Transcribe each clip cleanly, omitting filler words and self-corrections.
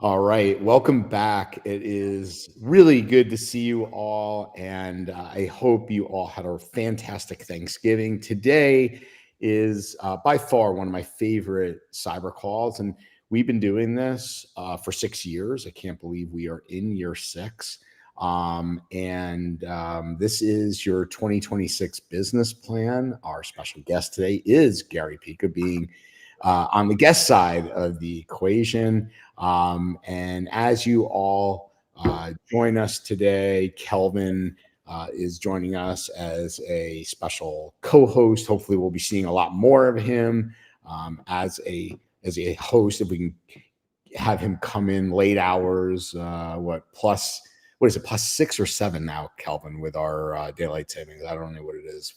All right, welcome back. It is really good to see you all, and I hope you all had a fantastic Thanksgiving. Today is by far one of my favorite cyber calls, and we've been doing this for 6 years. I can't believe we are in year six. This is your 2026 business plan. Our special guest today is Gary Pica, being on the guest side of the equation. And as you all join us today, Kelvin is joining us as a special co-host. Hopefully, we'll be seeing a lot more of him as a host. If we can have him come in late hours, what is it, +6 or 7 now, Kelvin, with our daylight savings? I don't know what it is.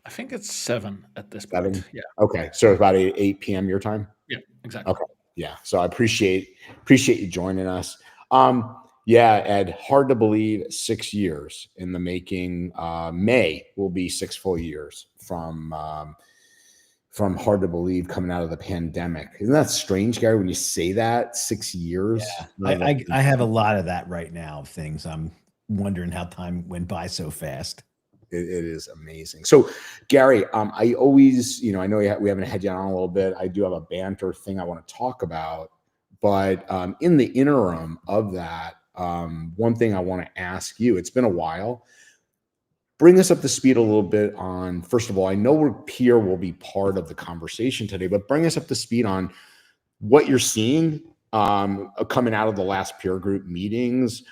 I think it's 7 at this 7? point. Yeah. Okay, so it's about 8 p.m. your time. Yeah, exactly. Okay. Yeah. So I appreciate you joining us. Yeah, Ed, hard to believe 6 years in the making. May will be 6 full years from hard to believe coming out of the pandemic. Isn't that strange, Gary, when you say that? 6 years? Yeah. I have a lot of that right now, things. I'm wondering how time went by so fast. It is amazing. So, Gary, I always, I know we haven't had you on a little bit. I do have a banter thing I want to talk about, but in the interim of that, one thing I want to ask you, it's been a while. Bring us up to speed a little bit on, first of all, I know Pierre will be part of the conversation today, but bring us up to speed on what you're seeing coming out of the last peer group meetings.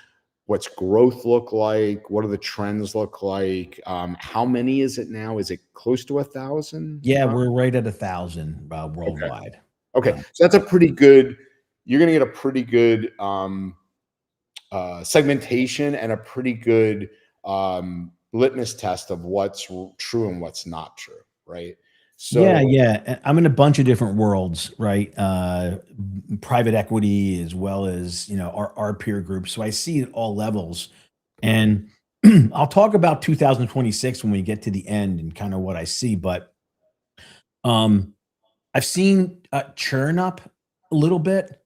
What's growth look like? What do the trends look like? How many is it now? Is it close to 1,000? Yeah, we're right at 1,000 worldwide. Okay. So that's a pretty good, you're going to get a pretty good segmentation and a pretty good litmus test of what's true and what's not true, right? So yeah. I'm in a bunch of different worlds, right? Private equity as well as our peer group. So I see at all levels, and I'll talk about 2026 when we get to the end and kind of what I see. But I've seen churn up a little bit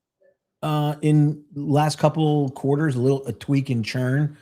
in last couple quarters, a tweak in churn.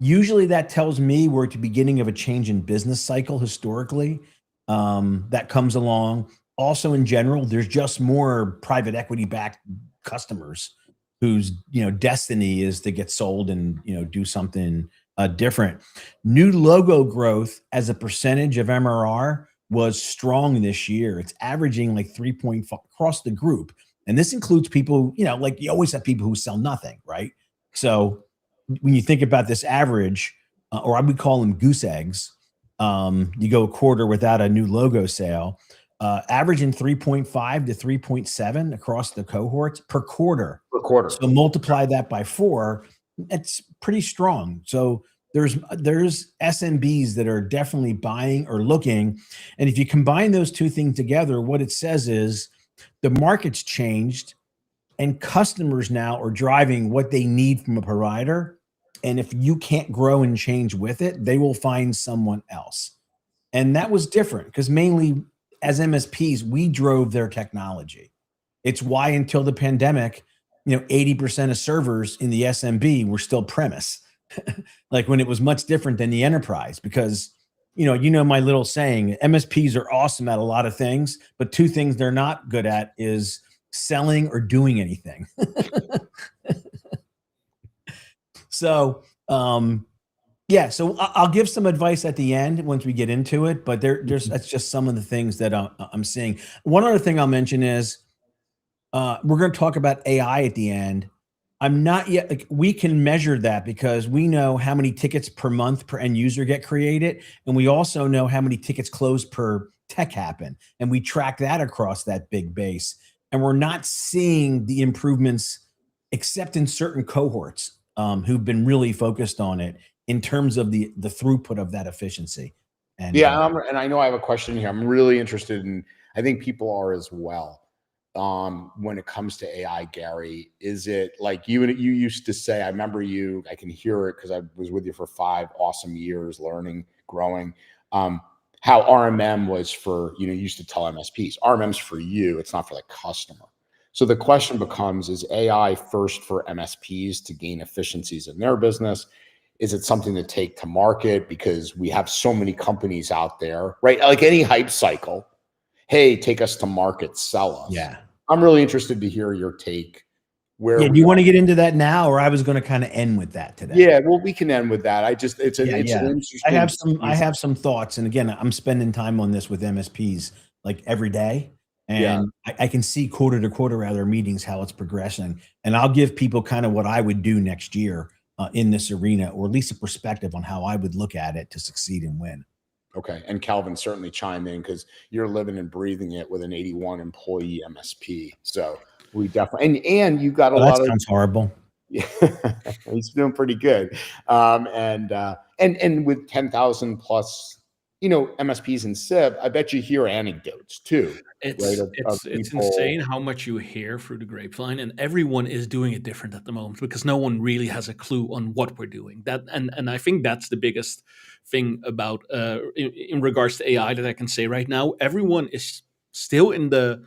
Usually that tells me we're at the beginning of a change in business cycle historically. That comes along. Also, in general, there's just more private equity-backed customers whose destiny is to get sold and do something different. New logo growth as a percentage of MRR was strong this year. It's averaging like 3.5 across the group, and this includes people. Like you always have people who sell nothing, right? So when you think about this average, or I would call them goose eggs. You go a quarter without a new logo sale, averaging 3.5 to 3.7 across the cohorts per quarter. So multiply that by 4, it's pretty strong. So there's SMBs that are definitely buying or looking. And if you combine those two things together, what it says is the market's changed and customers now are driving what they need from a provider. And if you can't grow and change with it, they will find someone else. And that was different because mainly as MSPs, we drove their technology. It's why until the pandemic, 80% of servers in the SMB were still premise, like when it was much different than the enterprise. Because, my little saying, MSPs are awesome at a lot of things, but 2 things they're not good at is selling or doing anything. So, so I'll give some advice at the end once we get into it, but that's just some of the things that I'm seeing. One other thing I'll mention is we're going to talk about AI at the end. I'm not yet, we can measure that because we know how many tickets per month per end user get created. And we also know how many tickets closed per tech happen. And we track that across that big base. And we're not seeing the improvements except in certain cohorts who've been really focused on it in terms of the throughput of that efficiency. And and I know I have a question here. I'm really interested in, I think people are as well. When it comes to AI, Gary, is it like you used to say, I remember I can hear it because I was with you for 5 awesome years, learning, growing, how RMM was for, you used to tell MSPs, RMM's for you, it's not for the customer. So the question becomes, is AI first for MSPs to gain efficiencies in their business? Is it something to take to market because we have so many companies out there, right? Like any hype cycle, hey, take us to market, sell us. Yeah. I'm really interested to hear your take. Where Yeah. Do we you are. want to get into that now, or I was going to kind of end with that today? Yeah, well, we can end with that. It's an Yeah. interesting. I have some thoughts, and again, I'm spending time on this with MSPs like every day, Yeah. and I can see quarter to quarter out of their meetings how it's progressing, and I'll give people kind of what I would do next year in this arena, or at least a perspective on how I would look at it to succeed and win. Okay. And Calvin, certainly chime in because you're living and breathing it with an 81 employee MSP. So we definitely, and you got a Oh, that lot of, sounds horrible. yeah, he's doing pretty good. And with 10,000 plus, MSPs and SIP, I bet you hear anecdotes too, right? Of It's people. insane how much you hear through the grapevine, and everyone is doing it different at the moment because no one really has a clue on what we're doing. And I think that's the biggest thing about in regards to AI that I can say right now. Everyone is still in the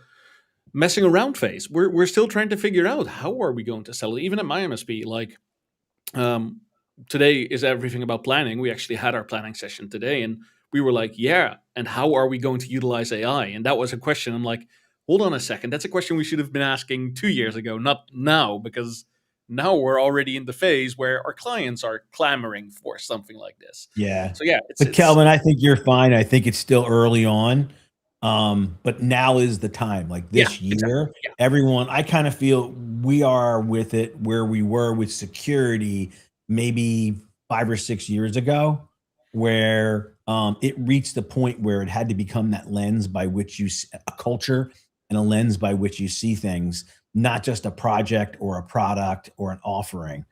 messing around phase. We're still trying to figure out how are we going to sell it. Even at my MSP, like um, today is everything about planning. We actually had our planning session today, and we were like, yeah, and how are we going to utilize AI? And that was a question. I'm like, hold on a second. That's a question we should have been asking 2 years ago, not now, because now we're already in the phase where our clients are clamoring for something like this. Yeah. So yeah, But Kelvin, I think you're fine. I think it's still early on. But now is the time. Like this year, exactly. Yeah. everyone, I kind of feel we are with it where we were with security maybe 5 or 6 years ago, where it reached the point where it had to become that lens by which a culture and a lens by which you see things, not just a project or a product or an offering.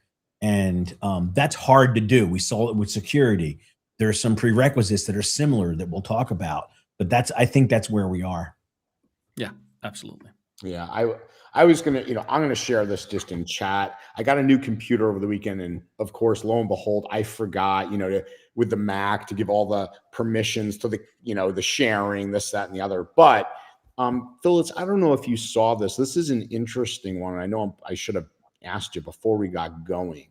And that's hard to do. We saw it with security. There are some prerequisites that are similar that we'll talk about, but I think that's where we are. Yeah, absolutely. Yeah, I was gonna, I'm gonna share this just in chat. I got a new computer over the weekend, and of course, lo and behold, I forgot, with the Mac to give all the permissions to the sharing, this, that, and the other. But Phyllis, I don't know if you saw this. This is an interesting one. I know I should have asked you before we got going.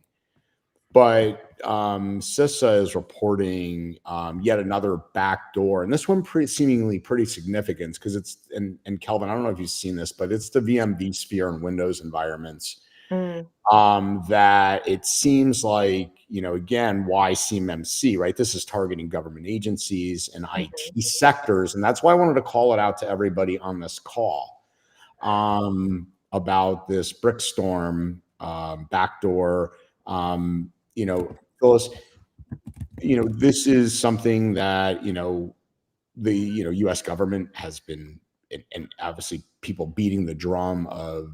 But CISA is reporting yet another backdoor, and this one seemingly pretty significant because it's and Kelvin, I don't know if you've seen this, but it's the VM vSphere and Windows environments that it seems like again why CMMC, right? This is targeting government agencies and IT sectors, and that's why I wanted to call it out to everybody on this call about this Brickstorm backdoor. Phyllis, this is something that, the, US government has been, and obviously people beating the drum of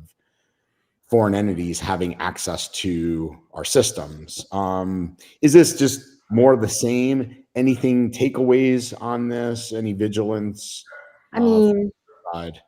foreign entities having access to our systems. Is this just more of the same? Anything takeaways on this? Any vigilance? I mean, side?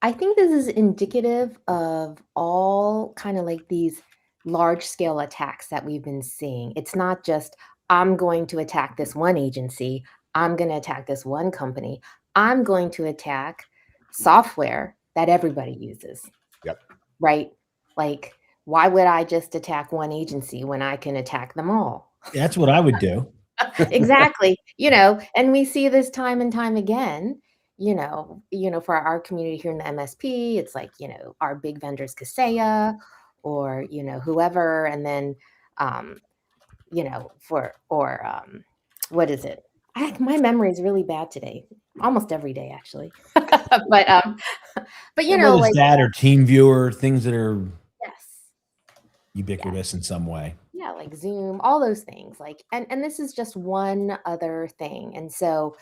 I think this is indicative of all kind of like these large scale attacks that we've been seeing. It's not just, I'm going to attack this one agency, I'm going to attack this one company, I'm going to attack software that everybody uses. Yep. Right? Like, why would I just attack one agency when I can attack them all? That's what I would do. Exactly. And we see this time and time again. For our community here in the MSP, it's like, our big vendors, Kaseya, or, whoever. And then, what is it? My memory is really bad today, almost every day, actually. but, Whether it's that or TeamViewer, things that are yes, ubiquitous in some way. Yeah, like Zoom, all those things. And this is just one other thing. And so,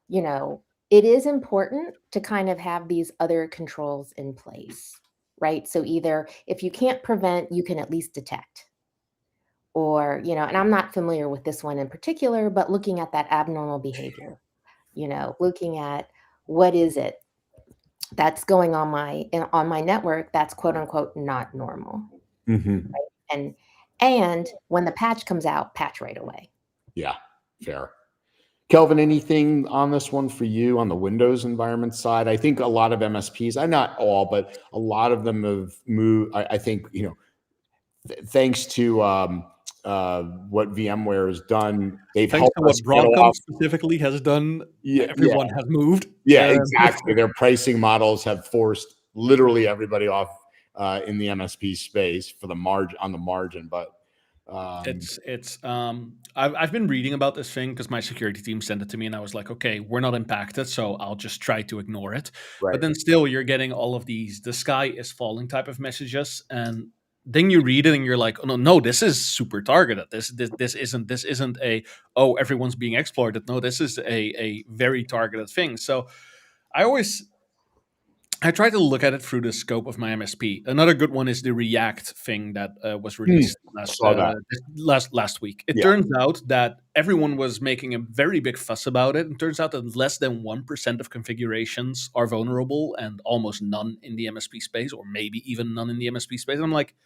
it is important to kind of have these other controls in place, right? So either if you can't prevent, you can at least detect. Or, and I'm not familiar with this one in particular, but looking at that abnormal behavior, looking at what is it that's going on my network that's quote unquote not normal. Mm-hmm. Right? And when the patch comes out, patch right away. Yeah, fair. Kelvin, anything on this one for you on the Windows environment side? I think a lot of MSPs, not all, but a lot of them have moved. I think, thanks to what VMware has done, they've Thanks helped to what us get Broadcom off. specifically has done, Yeah, everyone has moved. exactly. Their pricing models have forced literally everybody off in the MSP space for the margin. But I've been reading about this thing because my security team sent it to me, and I was like, okay, we're not impacted, so I'll just try to ignore it. right. But then still, you're getting all of these "the sky is falling" type of messages, and then you read it and you're like, oh no, this is super targeted. This isn't a, oh, everyone's being exploited. No, this is a very targeted thing. So I try to look at it through the scope of my MSP. Another good one is the React thing that was released Saw that. last week. It Yeah. turns out that everyone was making a very big fuss about it. It turns out that less than 1% of configurations are vulnerable and almost none in the MSP space, or maybe even none in the MSP space. And I'm like,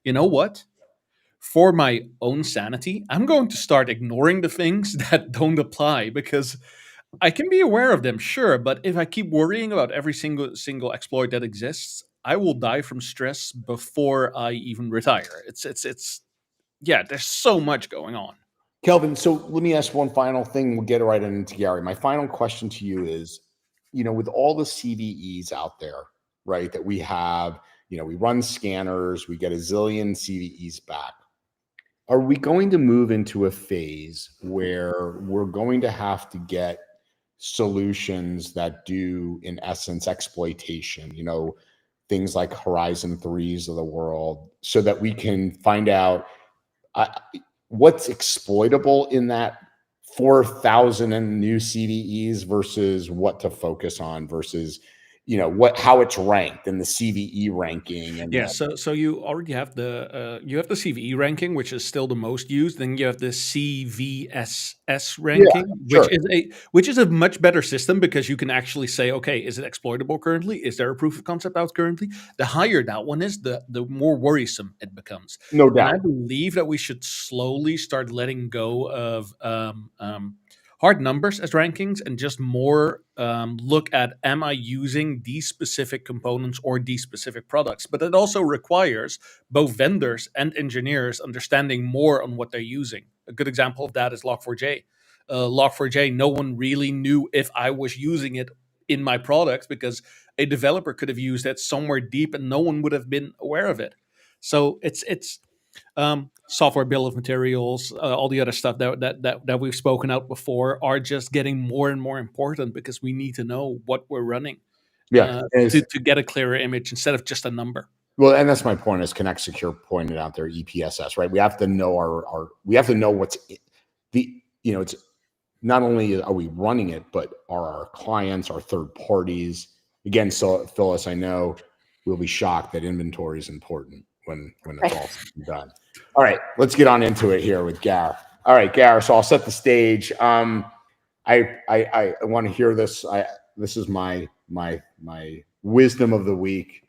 you know what? For my own sanity, I'm going to start ignoring the things that don't apply, because I can be aware of them, sure, but if I keep worrying about every single exploit that exists, I will die from stress before I even retire. It's yeah, there's so much going on. Kelvin, so let me ask one final thing. We'll get right into Gary. My final question to you is, with all the CVEs out there, right, that we have, we run scanners, we get a zillion CVEs back. Are we going to move into a phase where we're going to have to get solutions that do, in essence, exploitation, things like Horizon 3s of the world, so that we can find out what's exploitable in that 4,000 and new CVEs versus what to focus on versus how it's ranked in the CVE ranking. And so you already have the CVE ranking, which is still the most used. Then you have the CVSS ranking, which is a much better system, because you can actually say, okay, is it exploitable currently? Is there a proof of concept out currently? The higher that one is, the more worrisome it becomes. No doubt. And I believe that we should slowly start letting go of hard numbers as rankings, and just more look at, am I using these specific components or these specific products? But it also requires both vendors and engineers understanding more on what they're using. A good example of that is Log4j. Log4j, no one really knew if I was using it in my products, because a developer could have used it somewhere deep and no one would have been aware of it. So it's software bill of materials, all the other stuff that we've spoken out before are just getting more and more important, because we need to know what we're running to get a clearer image instead of just a number. Well, and that's my point, as Connect Secure pointed out there, EPSS, right? We have to know we have to know what's it's not only are we running it, but are our clients, our third parties. Again, so Phyllis, I know we'll be shocked that inventory is important when it's all done. All right, let's get on into it here with Gar. All right, Gar. So I'll set the stage. I want to hear this. This is my wisdom of the week.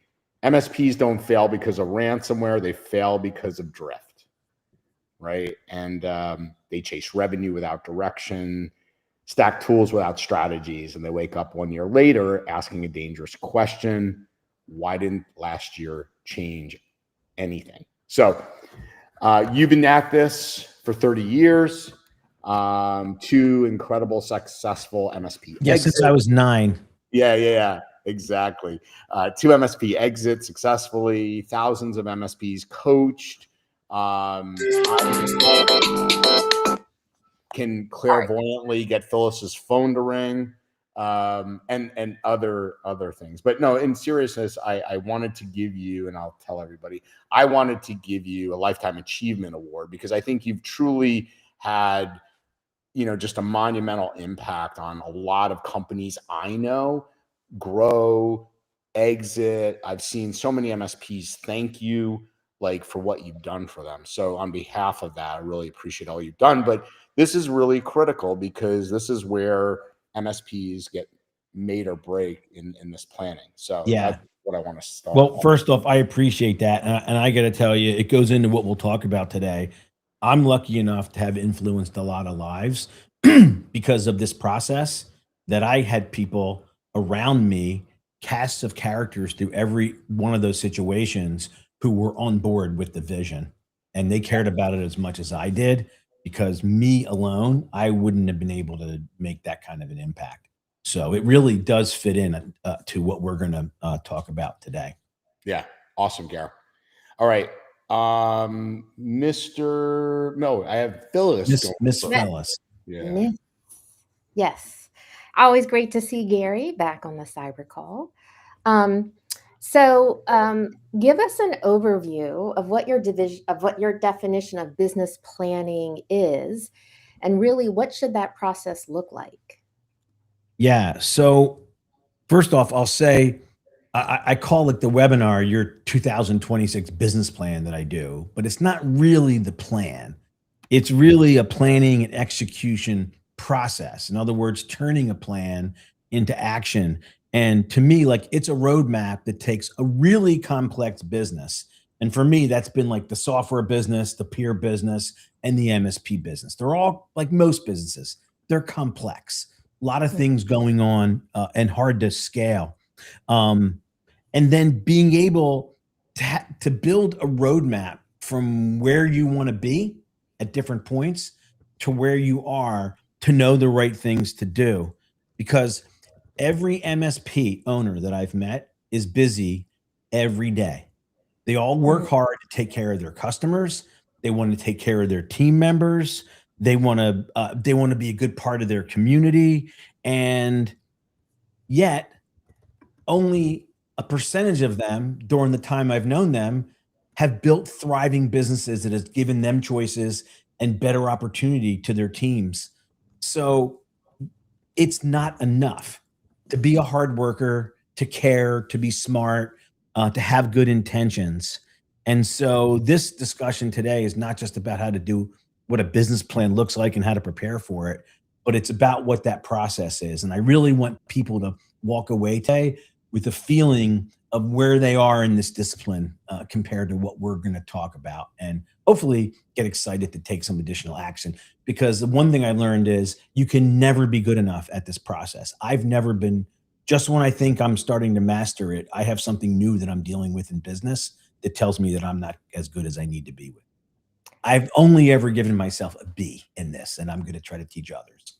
MSPs don't fail because of ransomware; they fail because of drift, right? And they chase revenue without direction, stack tools without strategies, and they wake up 1 year later asking a dangerous question: why didn't last year change anything? So you've been at this for 30 years, 2 incredible, successful MSP exits. Since I was 9. Yeah, exactly. 2 MSP exits successfully, thousands of MSPs coached. Can clairvoyantly get Phyllis's phone to ring, and other things. But no, in seriousness, I wanted to give you, and I'll tell everybody, I wanted to give you a Lifetime Achievement Award, because I think you've truly had, just a monumental impact on a lot of companies I know grow, exit. I've seen so many MSPs thank you, for what you've done for them. So on behalf of that, I really appreciate all you've done. But this is really critical, because this is where MSPs get made or break in this planning. So yeah, that's what I want to start. Well, first off, I appreciate that. And I got to tell you, it goes into what we'll talk about today. I'm lucky enough to have influenced a lot of lives. because of this process that I had people around me, casts of characters through every one of those situations who were on board with the vision. And they cared about it as much as I did, because me alone, I wouldn't have been able to make that kind of an impact. So it really does fit in to what we're going to talk about today. Yeah. Awesome, Gary. All right. Mr. No, I have Phyllis. Miss going first. Phyllis. Yeah. Yes. Always great to see Gary back on the CyberCall. So give us an overview of what your definition of business planning is, and really what should that process look like? Yeah. So first off, I'll say I call it the webinar, your 2026 business plan that I do, but it's not really the plan. It's really a planning and execution process. In other words, turning a plan into action. And to me, like, it's a roadmap that takes a really complex business. And for me, that's been like the software business, the peer business, and the MSP business. They're all like most businesses, they're complex, a lot of things going on and hard to scale. And then being able to build a roadmap from where you want to be at different points to where you are, to know the right things to do. Because every MSP owner that I've met is busy every day. They all work hard to take care of their customers. They want to take care of their team members. They want to be a good part of their community. And yet only a percentage of them during the time I've known them have built thriving businesses that has given them choices and better opportunity to their teams. So it's not enough to be a hard worker, to care, to be smart, to have good intentions. And so this discussion today is not just about how to do what a business plan looks like and how to prepare for it, but it's about what that process is. And I really want people to walk away today with a feeling of where they are in this discipline compared to what we're going to talk about, and hopefully get excited to take some additional action. Because the one thing I learned is you can never be good enough at this process. I've never been, just when I think I'm starting to master it, I have something new that I'm dealing with in business that tells me that I'm not as good as I need to be with. I've only ever given myself a B in this, and I'm going to try to teach others.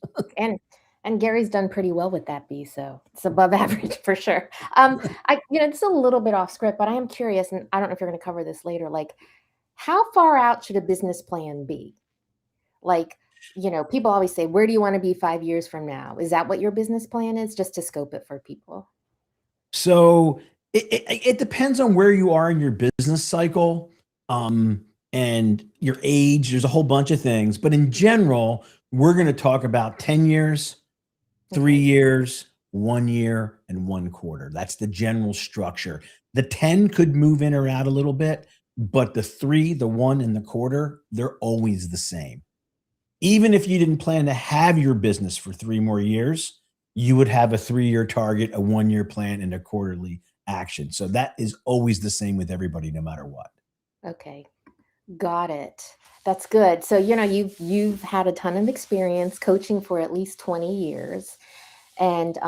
And Gary's done pretty well with that B, so it's above average for sure. It's a little bit off script, but I am curious, and I don't know if you're going to cover this later. Like, how far out should a business plan be? Like, people always say, where do you want to be 5 years from now? Is that what your business plan is? Just to scope it for people. So it depends on where you are in your business cycle and your age. There's a whole bunch of things, but in general, we're going to talk about 10 years, 3 years, 1 year, and 1 quarter. That's the general structure. The 10 could move in or out a little bit, but the 3, the 1, and the quarter, they're always the same. Even if you didn't plan to have your business for 3 more years, you would have a 3-year target, a 1-year plan, and a quarterly action. So that is always the same with everybody, no matter what. Okay. Got it. That's good. So, you've had a ton of experience coaching for at least 20 years. And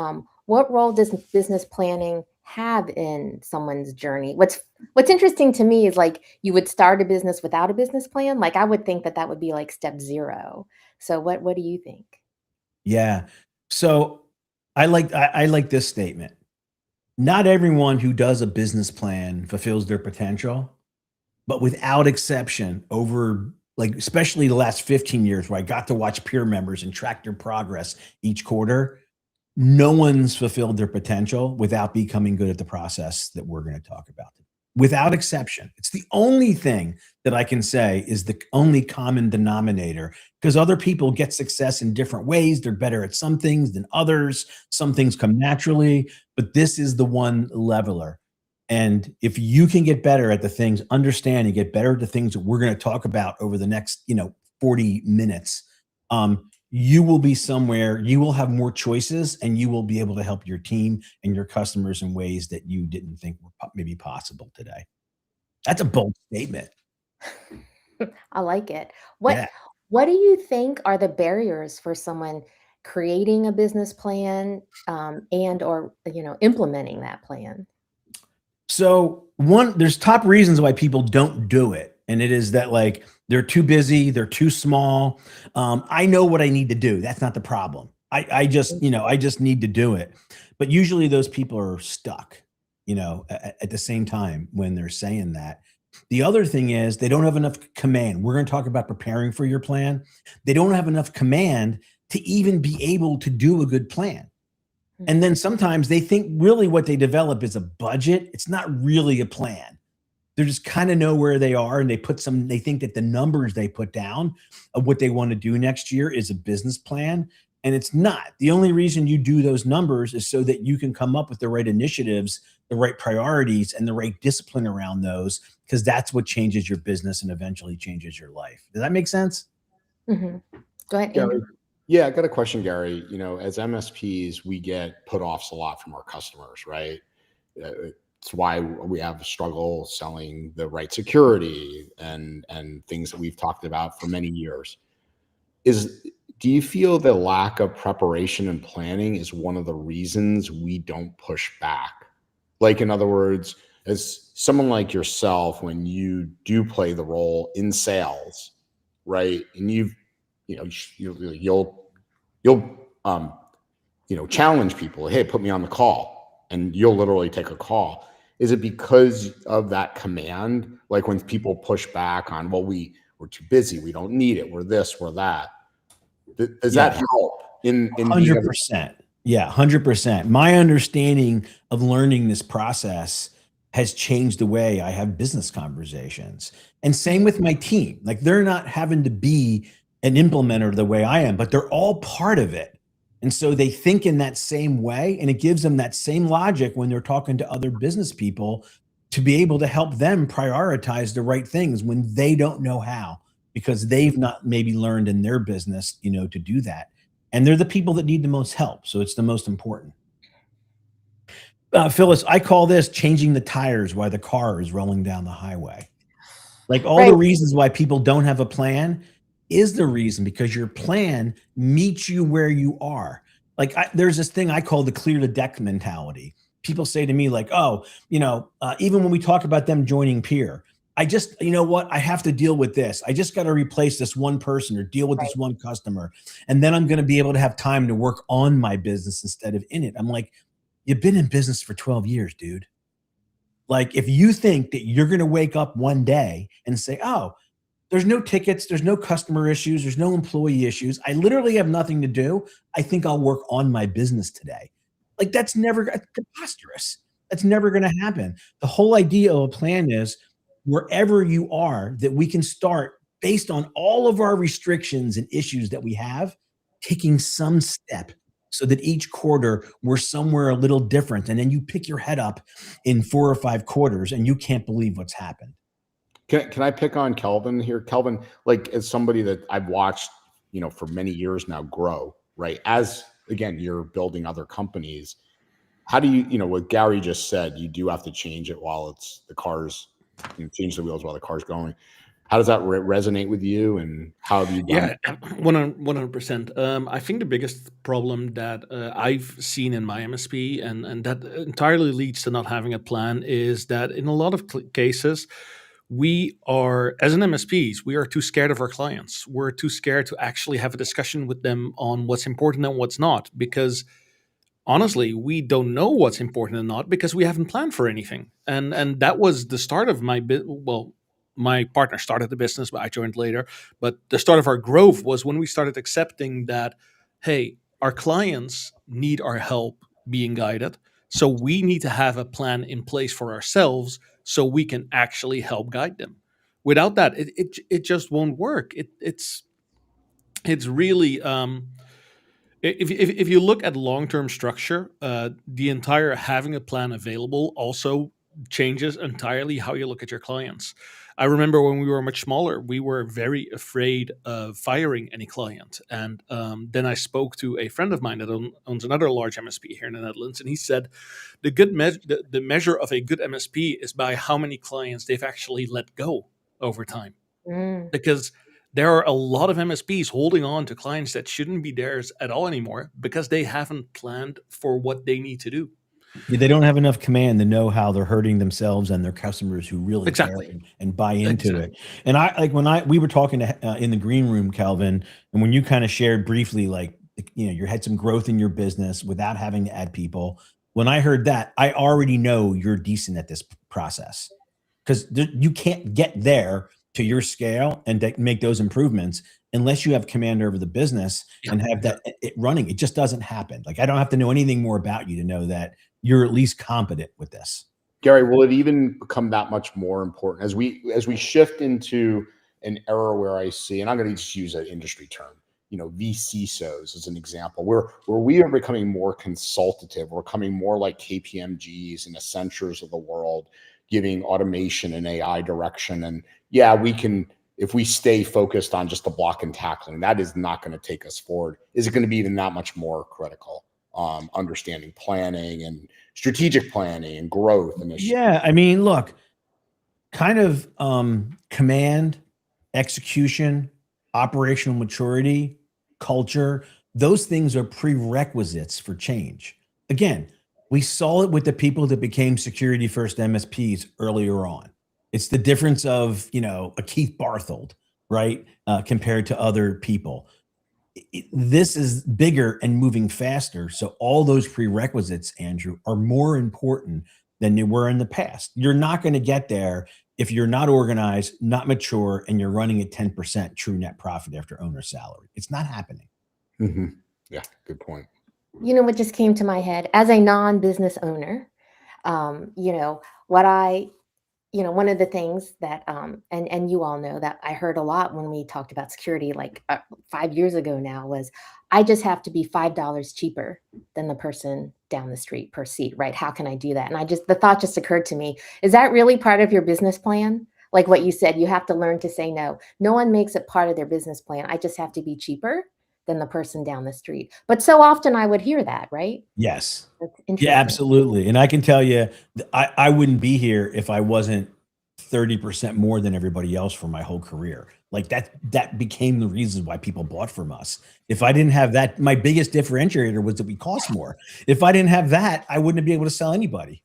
what role does business planning have in someone's journey? What's interesting to me is, like, you would start a business without a business plan. Like, I would think that would be like step 0. So what do you think? Yeah. So I like this statement. Not everyone who does a business plan fulfills their potential, but without exception, over, like, especially the last 15 years where I got to watch peer members and track their progress each quarter, no one's fulfilled their potential without becoming good at the process that we're going to talk about. Without exception. It's the only thing that I can say is the only common denominator, because other people get success in different ways. They're better at some things than others. Some things come naturally, but this is the one leveler. And if you can get better at the things, understand and get better at the things that we're going to talk about over the next, 40 minutes, you will be somewhere, you will have more choices, and you will be able to help your team and your customers in ways that you didn't think were maybe possible today. That's a bold statement. I like it. Yeah. What do you think are the barriers for someone creating a business plan, and or, implementing that plan? So there's top reasons why people don't do it. And it is that like they're too busy, they're too small. I know what I need to do. That's not the problem. I just, I just need to do it. But usually those people are stuck, at the same time when they're saying that. The other thing is they don't have enough command. We're going to talk about preparing for your plan. They don't have enough command to even be able to do a good plan. And then sometimes they think really what they develop is a budget. It's not really a plan. They just kind of know where they are and they think that the numbers they put down of what they want to do next year is a business plan. And it's not. The only reason you do those numbers is so that you can come up with the right initiatives, the right priorities, and the right discipline around those, because that's what changes your business and eventually changes your life. Does that make sense? Mhm. Go ahead, Gary, Andrew. yeah, I got a question, Gary. As MSPs, we get put offs a lot from our customers, right? It's why we have a struggle selling the right security and things that we've talked about for many years. Do you feel the lack of preparation and planning is one of the reasons we don't push back? Like, in other words, as someone like yourself, when you do play the role in sales, right, and you'll challenge people. Hey, put me on the call, and you'll literally take a call. Is it because of that command? Like when people push back on, well, we're too busy, we don't need it, we're this, we're that. Does that Yeah. help in being able? 100%. Yeah, 100%. My understanding of learning this process has changed the way I have business conversations. And same with my team. Like they're not having to be an implementer the way I am, but they're all part of it. And so they think in that same way, and it gives them that same logic when they're talking to other business people to be able to help them prioritize the right things when they don't know how, because they've not maybe learned in their business, to do that. And they're the people that need the most help. So it's the most important. Phyllis, I call this changing the tires while the car is rolling down the highway. Like all Right. the reasons why people don't have a plan is the reason, because your plan meets you where you are. Like there's this thing I call the clear the deck mentality. People say to me like, oh, even when we talk about them joining peer, I just, what? I have to deal with this. I just got to replace this one person or deal with Right. this one customer. And then I'm going to be able to have time to work on my business instead of in it. I'm like, you've been in business for 12 years, dude. Like if you think that you're going to wake up one day and say, oh, there's no tickets, there's no customer issues, there's no employee issues, I literally have nothing to do, I think I'll work on my business today. Like that's preposterous. That's never going to happen. The whole idea of a plan is wherever you are, that we can start based on all of our restrictions and issues that we have, taking some step so that each quarter we're somewhere a little different. And then you pick your head up in 4 or 5 quarters and you can't believe what's happened. Can I pick on Kelvin here? Kelvin, like as somebody that I've watched, for many years now grow, right? As again, you're building other companies. How do what Gary just said, you do have to change it while it's the car's, change the wheels while the car's going. How does that resonate with you, and how have you done it? Yeah, 100%. I think the biggest problem that I've seen in my MSP, and that entirely leads to not having a plan, is that in a lot of cases, we are, as an MSPs, we are too scared of our clients. We're too scared to actually have a discussion with them on what's important and what's not, because honestly, we don't know what's important and not because we haven't planned for anything. And that was the start of my partner started the business, but I joined later. But the start of our growth was when we started accepting that, hey, our clients need our help being guided. So we need to have a plan in place for ourselves so we can actually help guide them. Without that, it just won't work. It's really if you look at long-term structure, the entire having a plan available also changes entirely how you look at your clients. I remember when we were much smaller, we were very afraid of firing any client. And then I spoke to a friend of mine that owns another large MSP here in the Netherlands, and he said the measure of a good MSP is by how many clients they've actually let go over time, Mm. because there are a lot of MSPs holding on to clients that shouldn't be theirs at all anymore because they haven't planned for what they need to do. Yeah, they don't have enough command to know how they're hurting themselves and their customers who really Exactly. care and buy into Exactly. it. And I like when we were talking in the green room, Kelvin, and when you kind of shared briefly, like, you know, you had some growth in your business without having to add people. When I heard that, I already know you're decent at this process, because you can't get there to your scale and make those improvements unless you have command over the business Yeah. and have that it running. It just doesn't happen. Like, I don't have to know anything more about you to know that you're at least competent with this. Gary, will it even become that much more important as we shift into an era where I see, and I'm going to just use an industry term, you know, VCSOs as an example, where we are becoming more consultative, we're becoming more like KPMGs and Accentures of the world, giving automation and AI direction. And yeah, we can, if we stay focused on just the block and tackling, that is not going to take us forward. Is it going to be even that much more critical? Understanding planning and strategic planning and growth initiatives. Yeah, I mean, look, kind of command, execution, operational maturity, culture, those things are prerequisites for change. Again, we saw it with the people that became security first MSPs earlier on. It's the difference of, you know, a Keith Barthold, right? Compared to other people. This is bigger and moving faster. So all those prerequisites, Andrew, are more important than they were in the past. You're not going to get there if you're not organized, not mature, and you're running at 10% true net profit after owner salary. It's not happening. Mm-hmm. Yeah, good point. You know what just came to my head as a non-business owner? You know, one of the things that, and you all know that I heard a lot when we talked about security, like 5 years ago now, was I just have to be $5 cheaper than the person down the street per seat, right? How can I do that? And the thought just occurred to me, is that really part of your business plan? Like what you said, you have to learn to say no. No one makes it part of their business plan. I just have to be cheaper than the person down the street. But so often I would hear that, right? Yes. That's Yeah, interesting. absolutely. And I can tell you, I wouldn't be here if I wasn't 30% more than everybody else for my whole career. Like that became the reason why people bought from us. If I didn't have that, my biggest differentiator was that we cost more. If I didn't have that, I wouldn't be able to sell anybody.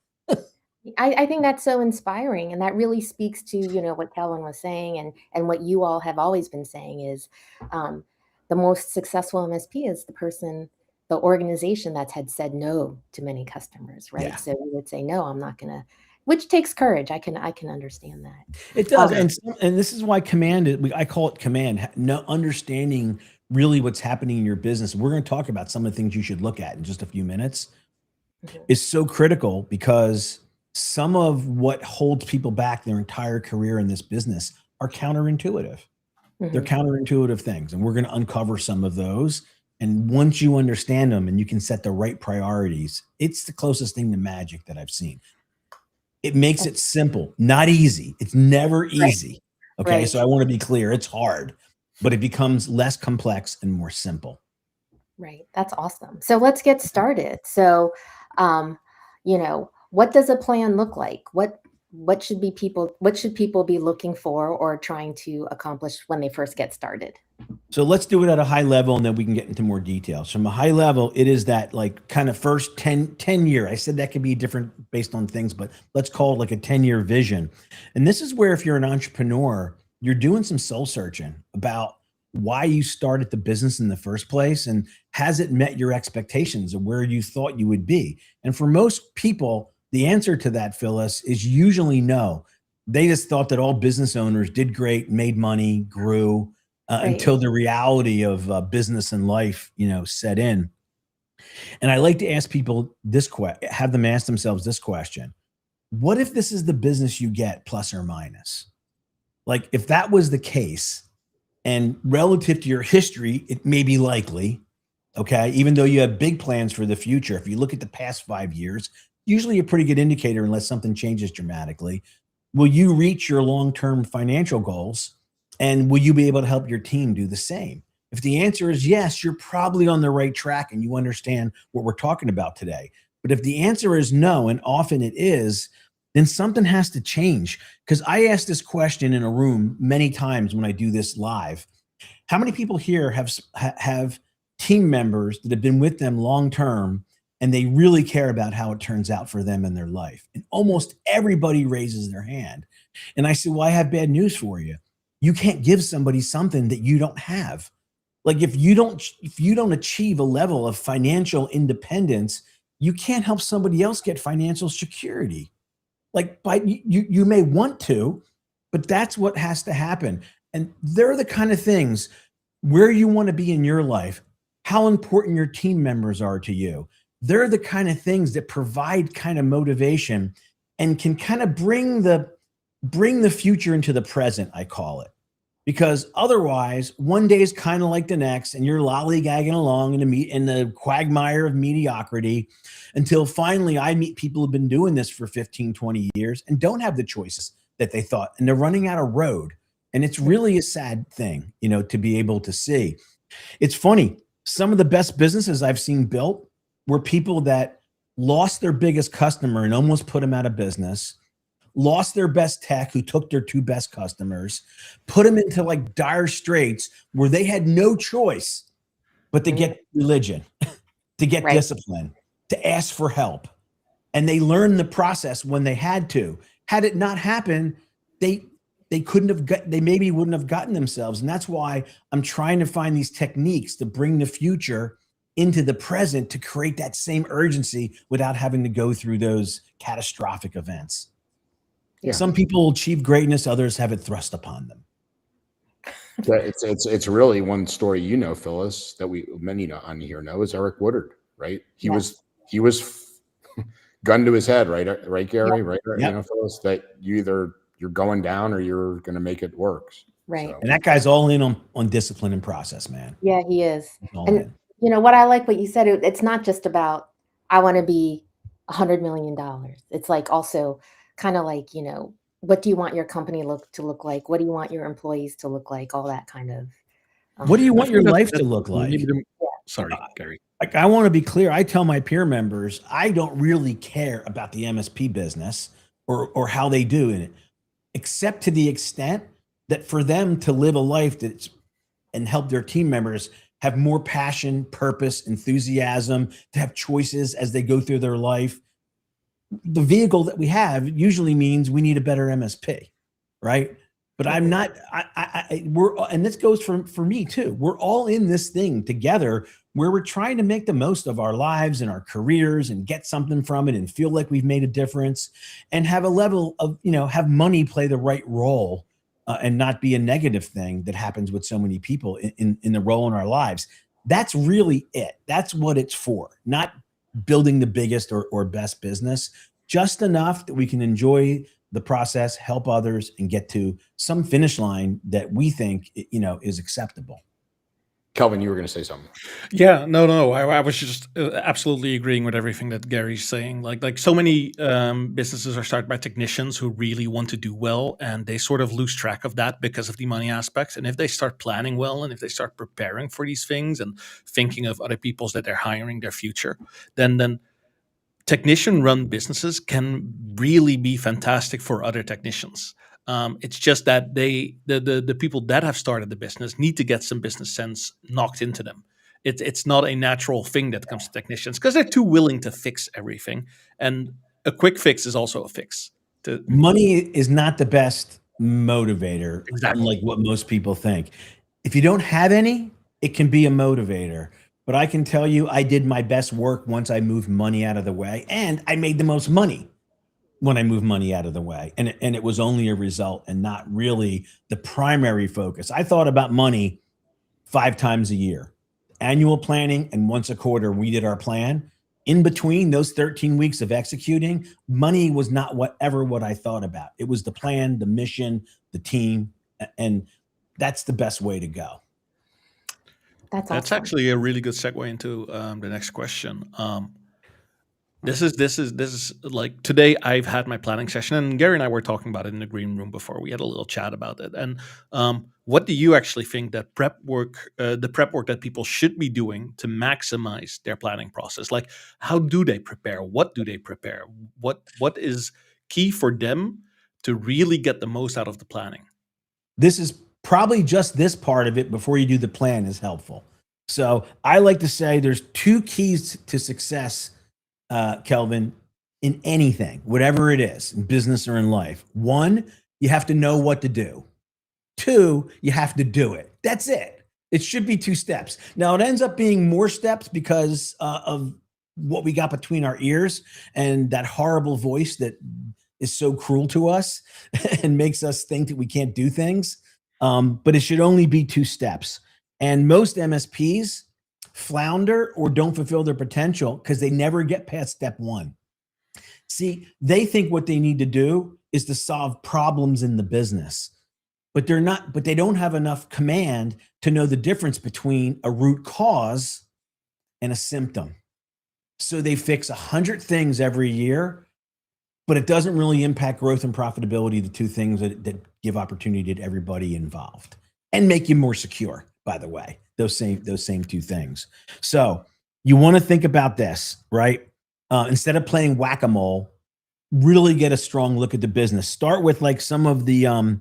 I think that's so inspiring, and that really speaks to, you know, what Kellen was saying, and what you all have always been saying is, the most successful MSP is the organization that's had said no to many customers, right? Yeah. So you would say, no, I'm not gonna, which takes courage. I can understand that. It does. Um, And this is why command, I call it command, no understanding really what's happening in your business. We're going to talk about some of the things you should look at in just a few minutes. Mhm. Is so critical, because some of what holds people back their entire career in this business are counterintuitive. They're Mhm. counterintuitive things, and we're going to uncover some of those. And once you understand them and you can set the right priorities, it's the closest thing to magic that I've seen. It makes it simple, not easy. It's never easy. Okay. Right. So I want to be clear. It's hard, but it becomes less complex and more simple. Right. That's awesome. So let's get started. So, um, what does a plan look like? What should people be looking for or trying to accomplish when they first get started? So let's do it at a high level, and then we can get into more details. From a high level, it is that like kind of first 10 year. I said that could be different based on things, but let's call it like a 10-year vision. And this is where, if you're an entrepreneur, you're doing some soul searching about why you started the business in the first place, and has it met your expectations of where you thought you would be? And for most people, the answer to that, Phyllis, is usually no. They just thought that all business owners did great, made money, grew, Right. until the reality of business and life, set in. And I like to ask people have them ask themselves this question: what if this is the business you get, plus or minus? Like, if that was the case, and relative to your history, it may be likely, okay, even though you have big plans for the future. If you look at the past 5 years, usually a pretty good indicator, unless something changes dramatically. Will you reach your long-term financial goals? And will you be able to help your team do the same? If the answer is yes, you're probably on the right track and you understand what we're talking about today. But if the answer is no, and often it is, then something has to change. Because I ask this question in a room many times when I do this live, How many people here have team members that have been with them long term and they really care about how it turns out for them in their life? And almost everybody raises their hand. And I say, well, I have bad news for you. You can't give somebody something that you don't have. Like if you don't achieve a level of financial independence, you can't help somebody else get financial security. Like you may want to, but that's what has to happen. And they're the kind of things where you want to be in your life, how important your team members are to you. They're the kind of things that provide kind of motivation and can kind of bring the future into the present, I call it. Because otherwise, one day is kind of like the next, and you're lollygagging along in the quagmire of mediocrity until finally I meet people who've been doing this for 15, 20 years and don't have the choices that they thought, and they're running out of road. And it's really a sad thing, to be able to see. It's funny. Some of the best businesses I've seen built were people that lost their biggest customer and almost put them out of business, lost their best tech who took their two best customers, put them into like dire straits where they had no choice but to get religion, to get discipline, to ask for help. And they learned the process when they had to. Had it not happened, they maybe wouldn't have gotten themselves. And that's why I'm trying to find these techniques to bring the future into the present to create that same urgency without having to go through those catastrophic events. Yeah. Some people achieve greatness, others have it thrust upon them. It's really one story, Phyllis, that many on here know is Eric Woodard, right? He was gun to his head, right, Gary, right? Yep. Phyllis, that you're going down or you're going to make it work. Right. So. And that guy's all in on discipline and process, man. Yeah, he is. And what I like what you said, it's not just about, I want to be $100 million. It's like also kind of like, what do you want your company to look like? What do you want your employees to look like? All that kind of. What do you want your life to look like? Sorry, Gary. Like, I want to be clear. I tell my peer members, I don't really care about the MSP business or how they do in it, except to the extent that for them to live a life and help their team members have more passion, purpose, enthusiasm, to have choices as they go through their life. The vehicle that we have usually means we need a better MSP, right? But I'm not, and this goes for me too. We're all in this thing together where we're trying to make the most of our lives and our careers and get something from it and feel like we've made a difference and have a level of, have money play the right role and not be a negative thing that happens with so many people in the role in our lives. That's really it. That's what it's for. Not building the biggest or best business, just enough that we can enjoy the process, help others, and get to some finish line that we think, is acceptable. Kelvin, you were going to say something. Yeah, no. I was just absolutely agreeing with everything that Gary's saying. Like so many businesses are started by technicians who really want to do well, and they sort of lose track of that because of the money aspects. And if they start planning well, and if they start preparing for these things and thinking of other people's that they're hiring, their future, then technician-run businesses can really be fantastic for other technicians. It's just that the people that have started the business need to get some business sense knocked into them. It's not a natural thing that comes to technicians because they're too willing to fix everything. And a quick fix is also a fix. Money is not the best motivator, exactly, unlike what most people think. If you don't have any, it can be a motivator. But I can tell you, I did my best work once I moved money out of the way, and I made the most money when I moved money out of the way. And it was only a result and not really the primary focus. I thought about money 5 times a year, annual planning, and once a quarter, we did our plan. In between those 13 weeks of executing, money was not what I thought about. It was the plan, the mission, the team, and that's the best way to go. That's awesome. Actually a really good segue into the next question. This is like today I've had my planning session, and Gary and I were talking about it in the green room before. We had a little chat about it. And what do you actually think that the prep work that people should be doing to maximize their planning process? Like, how do they prepare? What do they prepare? What is key for them to really get the most out of the planning? This is probably just this part of it before you do the plan is helpful. So I like to say there's 2 keys to success, Kelvin, in anything, whatever it is, in business or in life. 1, you have to know what to do. 2, you have to do it. That's it. It should be 2 steps. Now it ends up being more steps because of what we got between our ears and that horrible voice that is so cruel to us and makes us think that we can't do things. But it should only be 2 steps. And most MSPs flounder or don't fulfill their potential because they never get past step 1. See, they think what they need to do is to solve problems in the business, but they don't have enough command to know the difference between a root cause and a symptom. So they fix 100 things every year, but it doesn't really impact growth and profitability, the 2 things that give opportunity to everybody involved and make you more secure, by the way, those same 2 things. So you want to think about this, right? Instead of playing whack-a-mole, really get a strong look at the business. Start with like some of the,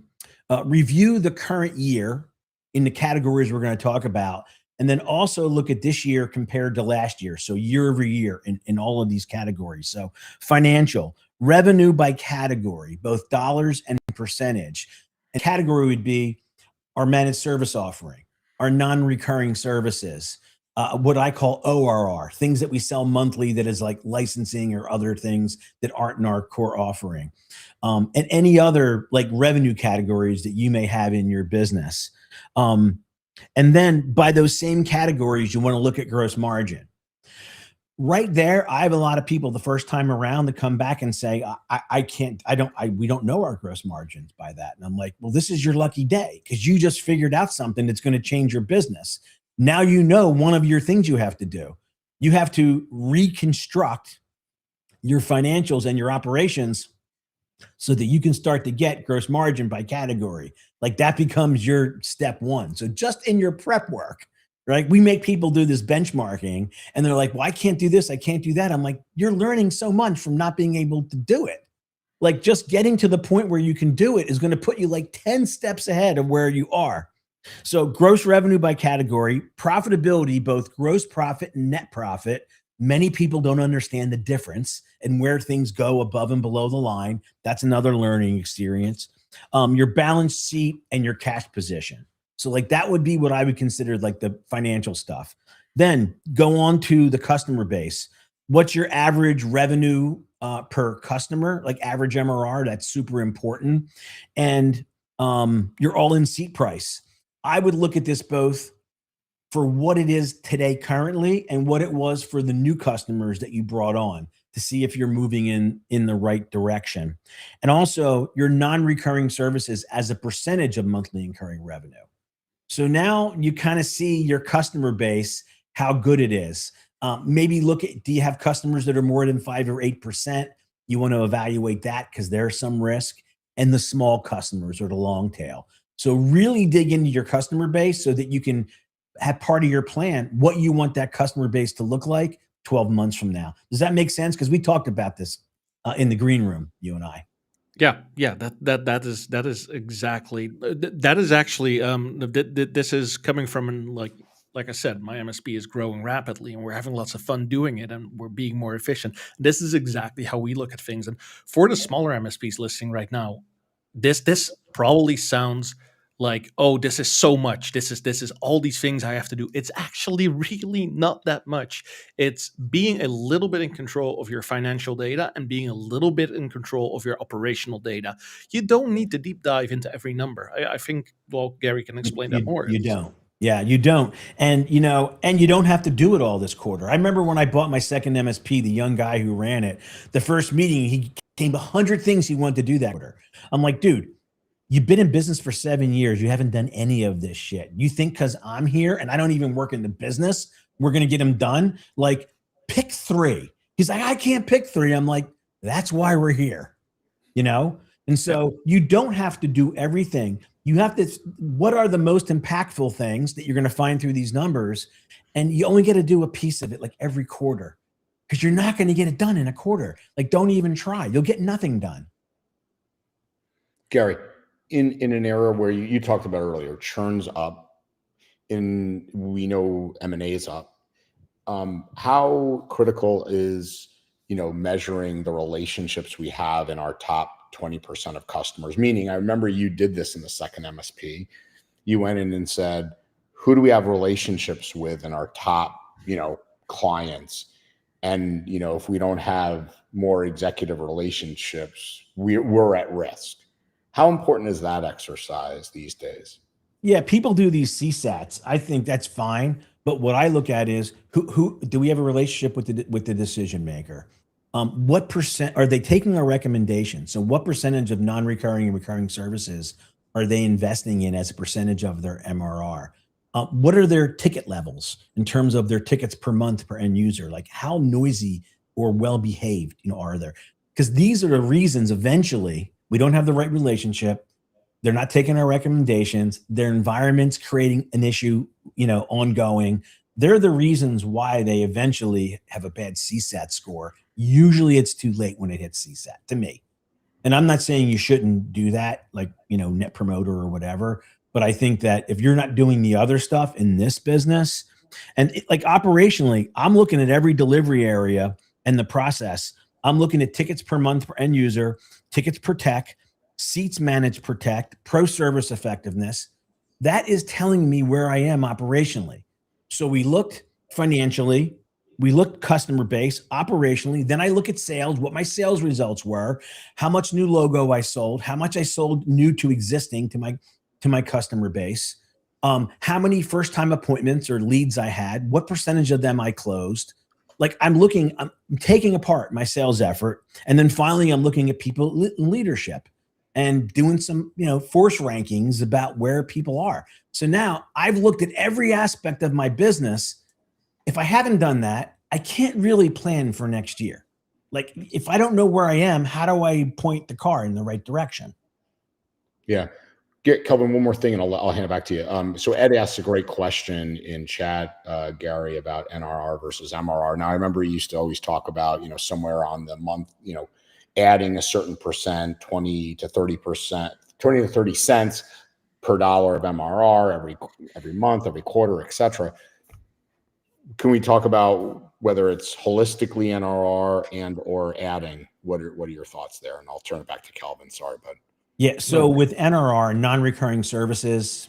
review the current year in the categories we're going to talk about. And then also look at this year compared to last year. So year over year in all of these categories. So financial, revenue by category, both dollars and percentage. A category would be our managed service offering, our non-recurring services, what I call ORR, things that we sell monthly that is like licensing or other things that aren't in our core offering. And any other like revenue categories that you may have in your business. And then by those same categories, you want to look at gross margin. Right there, I have a lot of people the first time around that come back and say, we don't know our gross margins by that. And I'm like, well, this is your lucky day because you just figured out something that's going to change your business. Now you know one of your things you have to do. You have to reconstruct your financials and your operations so that you can start to get gross margin by category. Like that becomes your step 1. So just in your prep work, right? We make people do this benchmarking and they're like, well, I can't do this. I can't do that. I'm like, you're learning so much from not being able to do it. Like just getting to the point where you can do it is going to put you like 10 steps ahead of where you are. So gross revenue by category, profitability, both gross profit and net profit. Many people don't understand the difference and where things go above and below the line. That's another learning experience. Your balance sheet and your cash position. So like that would be what I would consider like the financial stuff. Then go on to the customer base. What's your average revenue per customer, like average MRR? That's super important. And your all-in seat price. I would look at this both for what it is today currently and what it was for the new customers that you brought on to see if you're moving in the right direction. And also your non-recurring services as a percentage of monthly incurring revenue. So now you kind of see your customer base, how good it is. Maybe look at, do you have customers that are more than 5 or 8%? You want to evaluate that because there's some risk. And the small customers or the long tail. So really dig into your customer base so that you can have part of your plan, what you want that customer base to look like 12 months from now. Does that make sense? Because we talked about this in the green room, you and I. Yeah, that is exactly that is actually this is coming from like I said, my MSP is growing rapidly and we're having lots of fun doing it and we're being more efficient. This is exactly how we look at things. And for the smaller MSPs listening right now, this probably sounds like, oh, this is so much. This is all these things I have to do. It's actually really not that much. It's being a little bit in control of your financial data and being a little bit in control of your operational data. You don't need to deep dive into every number. I think, well, Gary can explain that more. You don't. Yeah, you don't. And, you don't have to do it all this quarter. I remember when I bought my second MSP, the young guy who ran it, the first meeting, he came 100 things he wanted to do that quarter. I'm like, dude, you've been in business for 7 years. You haven't done any of this shit. You think because I'm here and I don't even work in the business, we're going to get them done? Like, pick 3. He's like, I can't pick 3. I'm like, that's why we're here, And so you don't have to do everything. You have to, what are the most impactful things that you're going to find through these numbers? And you only get to do a piece of it like every quarter because you're not going to get it done in a quarter. Like, don't even try. You'll get nothing done. Gary. in an era where you talked about earlier, churn's up, and we know M&A is up. How critical is, measuring the relationships we have in our top 20% of customers? Meaning, I remember you did this in the second MSP. You went in and said, who do we have relationships with in our top, clients? And, if we don't have more executive relationships, we're at risk. How important is that exercise these days? Yeah, people do these CSATs. I think that's fine. But what I look at is who do we have a relationship with the decision maker? What percent are they taking our recommendations? So what percentage of non-recurring and recurring services are they investing in as a percentage of their MRR? What are their ticket levels in terms of their tickets per month per end user? Like how noisy or well behaved, are they? Because these are the reasons eventually we don't have the right relationship. They're not taking our recommendations. Their environment's creating an issue, ongoing. They're the reasons why they eventually have a bad CSAT score. Usually it's too late when it hits CSAT to me. And I'm not saying you shouldn't do that, like, net promoter or whatever. But I think that if you're not doing the other stuff in this business, and like operationally, I'm looking at every delivery area and the process. I'm looking at tickets per month per end user, tickets per tech, seats managed per tech, pro service effectiveness. That is telling me where I am operationally. So we looked financially, we looked customer base, operationally. Then I look at sales, what my sales results were, how much new logo I sold, how much I sold new to existing to my customer base, how many first time appointments or leads I had, what percentage of them I closed. Like I'm taking apart my sales effort. And then finally, I'm looking at people in leadership and doing some, force rankings about where people are. So now I've looked at every aspect of my business. If I haven't done that, I can't really plan for next year. Like if I don't know where I am, how do I point the car in the right direction? Yeah. Kelvin, one more thing, and I'll hand it back to you. So Ed asked a great question in chat, Gary, about NRR versus MRR. Now, I remember you used to always talk about, somewhere on the month, adding a certain percent, 20 to 30 cents per dollar of MRR every month, every quarter, et cetera. Can we talk about whether it's holistically NRR and or adding? What are your thoughts there? And I'll turn it back to Kelvin. Sorry, bud. Yeah. So with NRR, non-recurring services,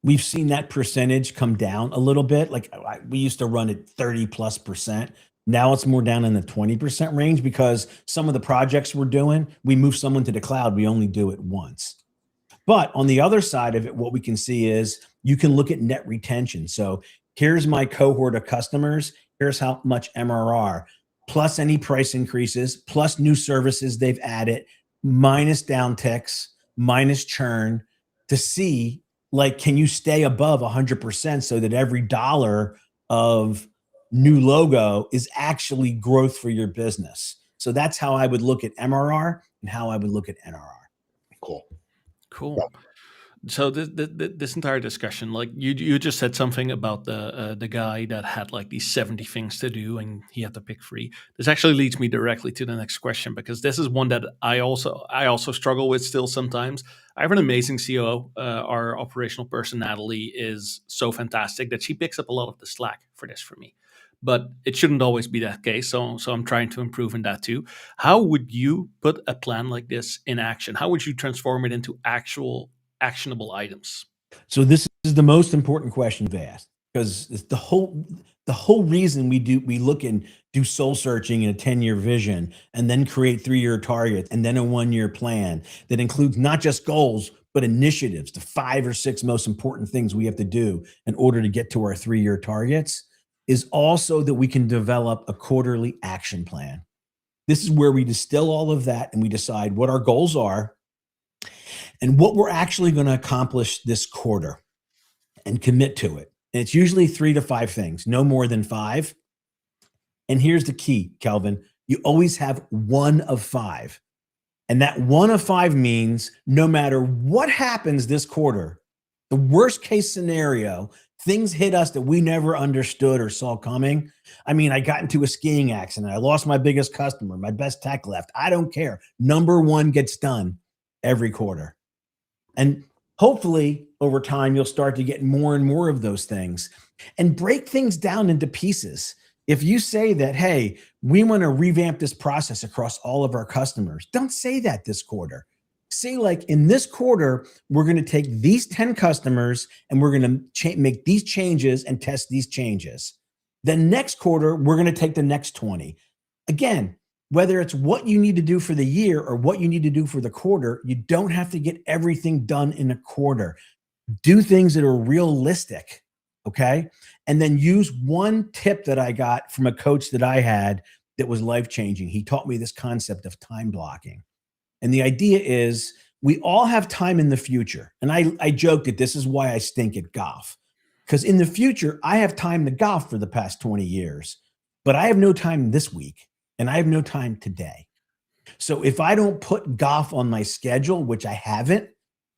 we've seen that percentage come down a little bit. Like we used to run at 30+%. Now it's more down in the 20% range because some of the projects we're doing, we move someone to the cloud. We only do it once. But on the other side of it, what we can see is you can look at net retention. So here's my cohort of customers. Here's how much MRR, plus any price increases, plus new services they've added, minus downticks, minus churn, to see, like, can you stay above 100% so that every dollar of new logo is actually growth for your business. So that's how I would look at MRR and how I would look at NRR. Cool. Yeah. So this entire discussion, like you just said something about the guy that had like these 70 things to do and he had to pick 3. This actually leads me directly to the next question, because this is one that I also struggle with still sometimes. I have an amazing COO. Our operational person, Natalie, is so fantastic that she picks up a lot of the slack for this for me. But it shouldn't always be that case. So I'm trying to improve in that too. How would you put a plan like this in action? How would you transform it into actual actionable items? So this is the most important question you've asked, because it's the whole reason we look and do soul searching in a 10-year vision and then create 3-year targets and then a 1-year plan that includes not just goals, but initiatives, the 5 or 6 most important things we have to do in order to get to our 3-year targets, is also that we can develop a quarterly action plan. This is where we distill all of that and we decide what our goals are and what we're actually going to accomplish this quarter and commit to it. And it's usually 3 to 5 things, no more than 5. And here's the key, Kelvin. You always have 1 of 5. And that 1 of 5 means no matter what happens this quarter, the worst case scenario, things hit us that we never understood or saw coming. I mean, I got into a skiing accident. I lost my biggest customer. My best tech left. I don't care. Number 1 gets done every quarter. And hopefully over time, you'll start to get more and more of those things and break things down into pieces. If you say that, hey, we want to revamp this process across all of our customers, don't say that this quarter. Say, like, in this quarter, we're going to take these 10 customers and we're going to make these changes and test these changes. Then next quarter, we're going to take the next 20. Again, whether it's what you need to do for the year or what you need to do for the quarter, you don't have to get everything done in a quarter. Do things that are realistic, okay? And then use one tip that I got from a coach that I had that was life-changing. He taught me this concept of time blocking. And the idea is we all have time in the future. And I joked that this is why I stink at golf. Because in the future, I have time to golf for the past 20 years, but I have no time this week and I have no time today. So if I don't put golf on my schedule, which I haven't,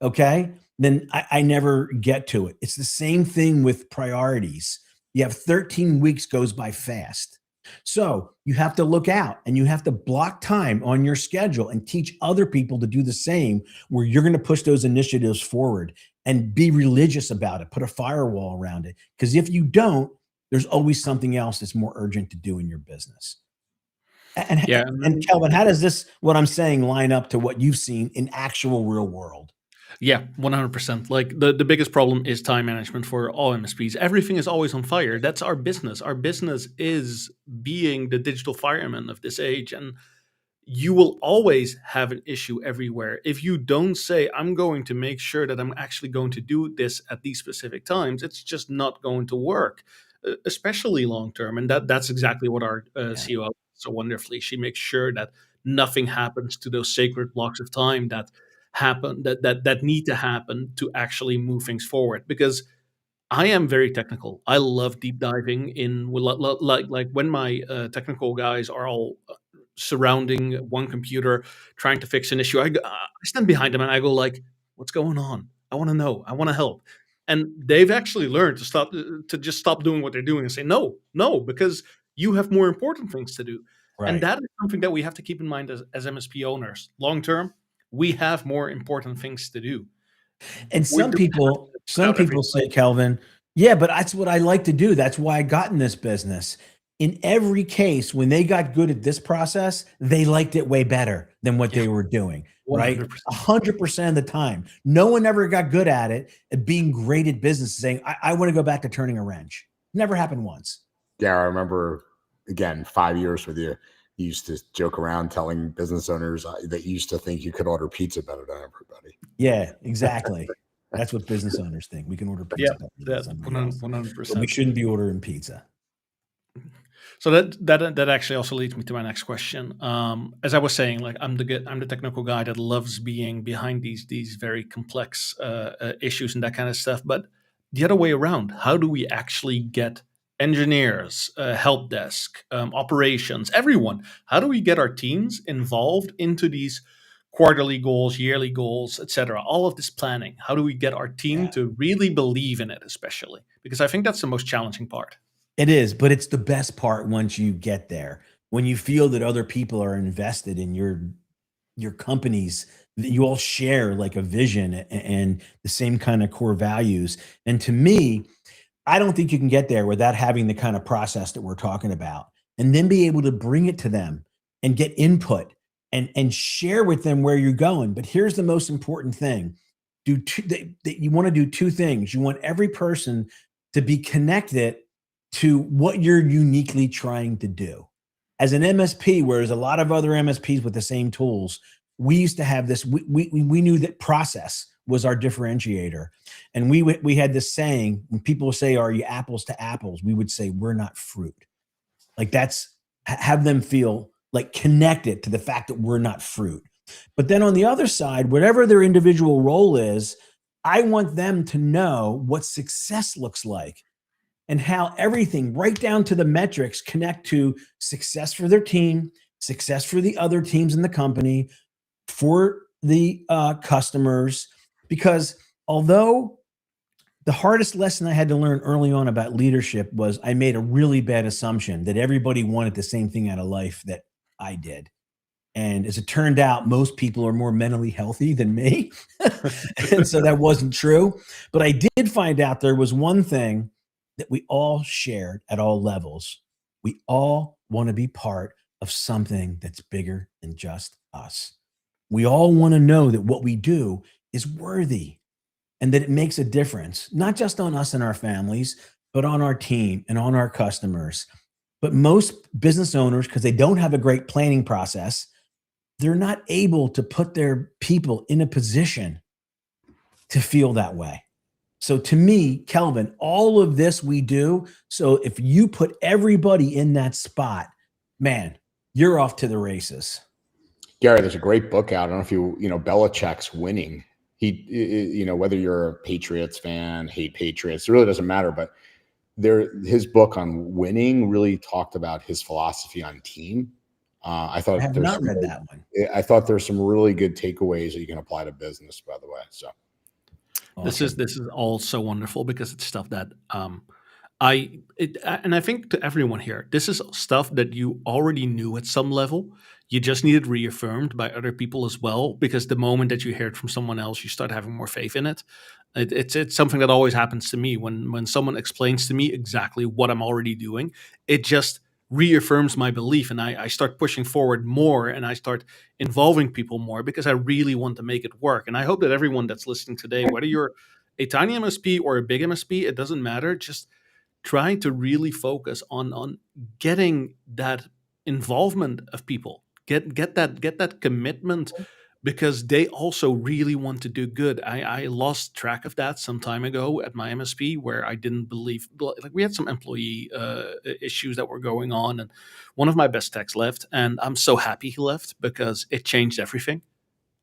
okay, then I never get to it. It's the same thing with priorities. You have 13 weeks goes by fast. So you have to look out and you have to block time on your schedule and teach other people to do the same, where you're going to push those initiatives forward and be religious about it. Put a firewall around it. Because if you don't, there's always something else that's more urgent to do in your business. And Kelvin, how does this, what I'm saying, line up to what you've seen in actual real world? Yeah, 100%. Like the biggest problem is time management for all MSPs. Everything is always on fire. That's our business. Our business is being the digital fireman of this age. And you will always have an issue everywhere. If you don't say, I'm going to make sure that I'm actually going to do this at these specific times, it's just not going to work, especially long term. And that's exactly what our CEO does so wonderfully. She makes sure that nothing happens to those sacred blocks of time that happen, that need to happen to actually move things forward. Because I am very technical. I love deep diving in, like when my technical guys are all surrounding one computer trying to fix an issue. I stand behind them and I go like, "What's going on? I want to know. I want to help." And they've actually learned to just stop doing what they're doing and say, "No, because you have more important things to do." Right. And that is something that we have to keep in mind as MSP owners. Long term, we have more important things to do. And some people say, Kelvin, yeah, but that's what I like to do. That's why I got in this business. In every case, when they got good at this process, they liked it way better than what they were doing, 100%. Right? 100% of the time. No one ever got good at it, at being great at business, saying, I want to go back to turning a wrench. Never happened once. Yeah, I remember, again, 5 years with you. You used to joke around telling business owners that you used to think you could order pizza better than everybody. Yeah, exactly. That's what business owners think. We can order pizza better than 100%. But we shouldn't be ordering pizza. So that actually also leads me to my next question. As I was saying, like I'm the technical guy that loves being behind these very complex issues and that kind of stuff. But the other way around, how do we actually get engineers, help desk, operations, everyone? How do we get our teams involved into these quarterly goals, yearly goals, etc.? All of this planning. How do we get our team to really believe in it, especially? Because I think that's the most challenging part. It is, but it's the best part once you get there. When you feel that other people are invested in your companies, that you all share like a vision and the same kind of core values. And to me, I don't think you can get there without having the kind of process that we're talking about, and then be able to bring it to them and get input and share with them where you're going. But here's the most important thing. You want to do two things. You want every person to be connected to what you're uniquely trying to do. As an MSP, whereas a lot of other MSPs with the same tools, we used to have this, we knew that process was our differentiator. And we had this saying, when people say, are you apples to apples? We would say, we're not fruit. Like have them feel like connected to the fact that we're not fruit. But then on the other side, whatever their individual role is, I want them to know what success looks like, and how everything right down to the metrics connect to success for their team, success for the other teams in the company, for the customers. Because although the hardest lesson I had to learn early on about leadership was I made a really bad assumption that everybody wanted the same thing out of life that I did. And as it turned out, most people are more mentally healthy than me. And so that wasn't true. But I did find out there was one thing that we all shared at all levels. We all want to be part of something that's bigger than just us. We all want to know that what we do is worthy and that it makes a difference, not just on us and our families, but on our team and on our customers. But most business owners, because they don't have a great planning process, they're not able to put their people in a position to feel that way. So to me, Kelvin, all of this we do. So if you put everybody in that spot, man, you're off to the races. Gary, there's a great book out. I don't know if you know, Belichick's Winning. You know, whether you're a Patriots fan, hate Patriots, it really doesn't matter. But his book on winning really talked about his philosophy on team. I thought I have not read that one. I thought there's some really good takeaways that you can apply to business, by the way. So Awesome. This is all so wonderful because it's stuff that and I think to everyone here, this is stuff that you already knew at some level. You just needed reaffirmed by other people as well, because the moment that you hear it from someone else, you start having more faith in it. It's something that always happens to me when someone explains to me exactly what I'm already doing. It just reaffirms my belief, and I start pushing forward more, and I start involving people more because I really want to make it work. And I hope that everyone that's listening today, whether you're a tiny MSP or a big MSP, it doesn't matter. Just try to really focus on getting that involvement of people. Get that commitment, because they also really want to do good. I lost track of that some time ago at my MSP, where I didn't believe, like, we had some employee issues that were going on, and one of my best techs left, and I'm so happy he left because it changed everything.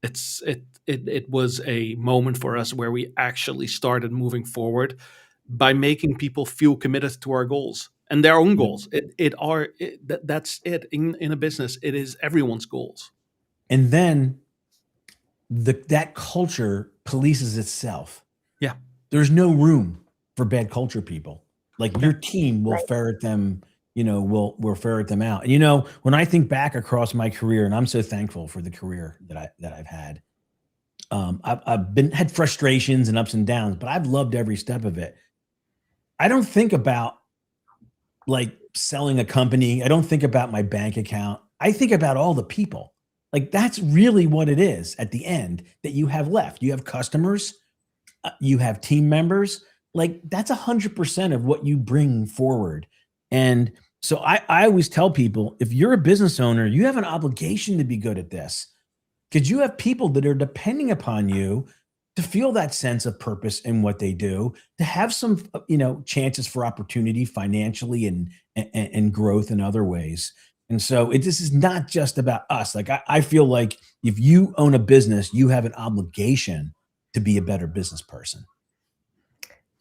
It was a moment for us where we actually started moving forward by making people feel committed to our goals and their own goals. That's it in a business. It is everyone's goals. And then that culture polices itself. Yeah. There's no room for bad culture people. Like your team will Right. ferret them, will ferret them out. And when I think back across my career, and I'm so thankful for the career that I've had, I've had frustrations and ups and downs, but I've loved every step of it. I don't think about like selling a company. I don't think about my bank account. I think about all the people. Like that's really what it is at the end that you have left. You have customers, you have team members. Like that's 100% of what you bring forward. And so I always tell people, if you're a business owner, you have an obligation to be good at this, because you have people that are depending upon you to feel that sense of purpose in what they do, to have some, chances for opportunity financially and growth in other ways. And so this is not just about us. Like I feel like if you own a business, you have an obligation to be a better business person.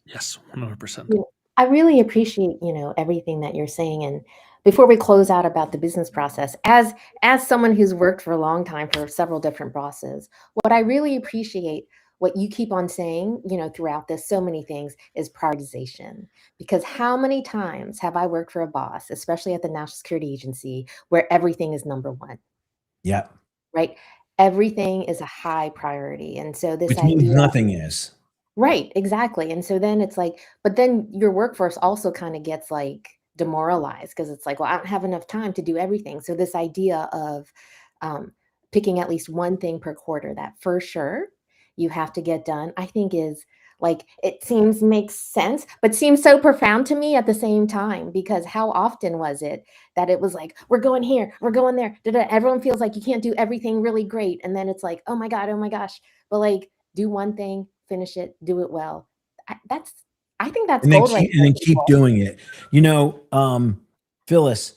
Yes, 100%. Yeah, I really appreciate, everything that you're saying. And before we close out about the business process, as someone who's worked for a long time for several different bosses, what I really appreciate, what you keep on saying, throughout this, so many things, is prioritization. Because how many times have I worked for a boss, especially at the National Security Agency, where everything is number one, Yeah. right? Everything is a high priority. And so this Which means idea, nothing is. right, exactly. And so then it's like, but then your workforce also kind of gets like demoralized, because it's like, well, I don't have enough time to do everything. So this idea of picking at least one thing per quarter that for sure you have to get done, I think is like, it makes sense, but seems so profound to me at the same time, because how often was it that it was like, we're going here, we're going there, everyone feels like you can't do everything really great. And then it's like, oh my God, oh my gosh. But like, do one thing, finish it, do it well. I think that's And then gold right and then there. keep doing it. Phyllis,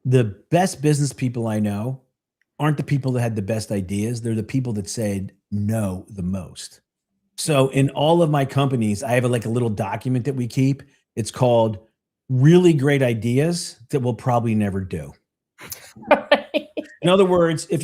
the best business people I know aren't the people that had the best ideas. They're the people that said no the most. So in all of my companies, I have a little document that we keep. It's called really great ideas that we'll probably never do. In other words, if